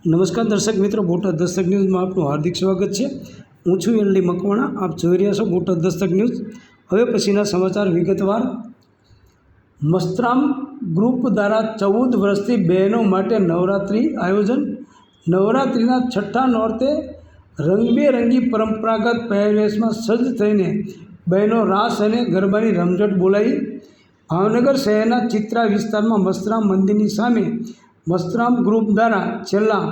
નમસ્કાર દર્શક મિત્રો, બોટાદ દસ્તક ન્યૂઝમાં આપનું હાર્દિક સ્વાગત છે। હું છું એલડી મકવાણા। આપ જોઈ રહ્યા છો બોટાદ દસ્તક ન્યૂઝ। હવે પછીના સમાચાર વિગતવાર। મસ્તરામ ગ્રુપ દ્વારા 14 વર્ષથી બહેનો માટે નવરાત્રિ આયોજન। નવરાત્રિના છઠ્ઠા નોરતે રંગબેરંગી પરંપરાગત પહેરવેશમાં સજ્જ થઈને બહેનો રાસ અને ગરબાની રમઝટ બોલાવી। ભાવનગર શહેરના ચિત્રા વિસ્તારમાં મસ્તરામ મંદિરની સામે મસ્તરામ ગ્રુપ દ્વારા છેલ્લા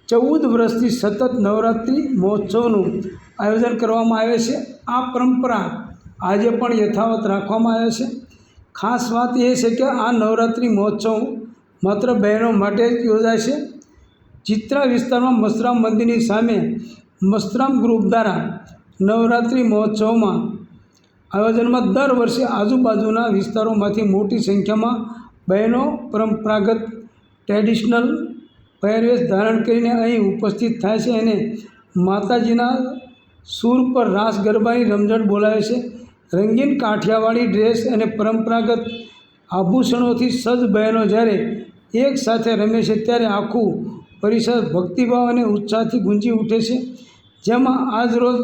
14 વર્ષથી સતત નવરાત્રિ મહોત્સવનું આયોજન કરવામાં આવે છે। આ પરંપરા આજે પણ યથાવત રાખવામાં આવે છે। ખાસ વાત એ છે કે આ નવરાત્રિ મહોત્સવ માત્ર બહેનો માટે જ યોજાય છે। ચિત્રા વિસ્તારમાં મસ્તરામ મંદિરની સામે મસ્તરામ ગ્રુપ દ્વારા નવરાત્રિ મહોત્સવમાં આયોજનમાં દર વર્ષે આજુબાજુના વિસ્તારોમાંથી મોટી સંખ્યામાં બહેનો પરંપરાગત ટ્રેડિશનલ પહેરવેશ ધારણ કરીને અહીં ઉપસ્થિત થાય છે અને માતાજીના સૂર પર રાસ ગરબાની રમઝટ બોલાવે છે। રંગીન કાઠિયાવાડી ડ્રેસ અને પરંપરાગત આભૂષણોથી સજ્જ બહેનો જ્યારે એક સાથે રમે છે ત્યારે આખું પરિસર ભક્તિભાવ અને ઉત્સાહથી ગુંજી ઉઠે છે। જેમાં આજરોજ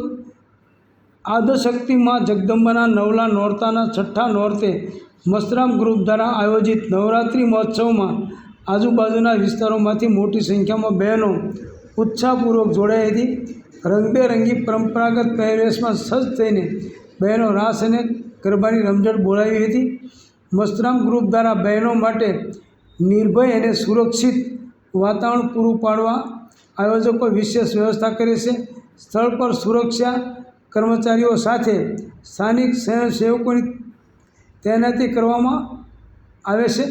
આદ્યશક્તિ મા જગદંબાના નવલા નોરતાના છઠ્ઠા નોરતે મસ્તરામ ગ્રુપ દ્વારા આયોજિત નવરાત્રિ મહોત્સવમાં આજુબાજુના વિસ્તારોમાંથી મોટી સંખ્યામાં બહેનો ઉત્સાહપૂર્વક જોડાઈ હતી। રંગબેરંગી પરંપરાગત પહેરવેશમાં સજ્જ થઈને બહેનો રાસ અને ગરબાની રમઝટ બોલાવી હતી। મસ્તરામ ગ્રુપ દ્વારા બહેનો માટે નિર્ભય અને સુરક્ષિત વાતાવરણ પૂરું પાડવા આયોજકો વિશેષ વ્યવસ્થા કરે છે। સ્થળ પર સુરક્ષા કર્મચારીઓ સાથે સ્થાનિક સ્વયંસેવકોની તૈનાતી કરવામાં આવે છે,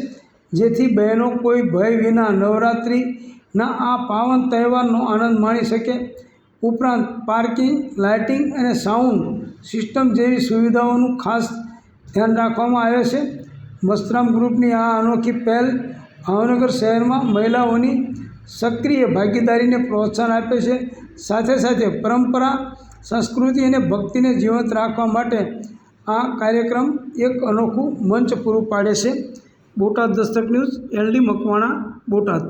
જેથી બહેનો કોઈ ભય વિના નવરાત્રિના આ પાવન તહેવારનો આનંદ માણી શકે। ઉપરાંત પાર્કિંગ, લાઇટિંગ અને સાઉન્ડ સિસ્ટમ જેવી સુવિધાઓનું ખાસ ધ્યાન રાખવામાં આવે છે। મસ્તરામ ગ્રુપની આ અનોખી પહેલ ભાવનગર શહેરમાં મહિલાઓની સક્રિય ભાગીદારીને પ્રોત્સાહન આપે છે, સાથે સાથે પરંપરા, સંસ્કૃતિ અને ભક્તિને જીવંત રાખવા માટે આ કાર્યક્રમ એક અનોખું મંચ પૂરું પાડે છે। Botad Dastak news, LD Makwana, Botad.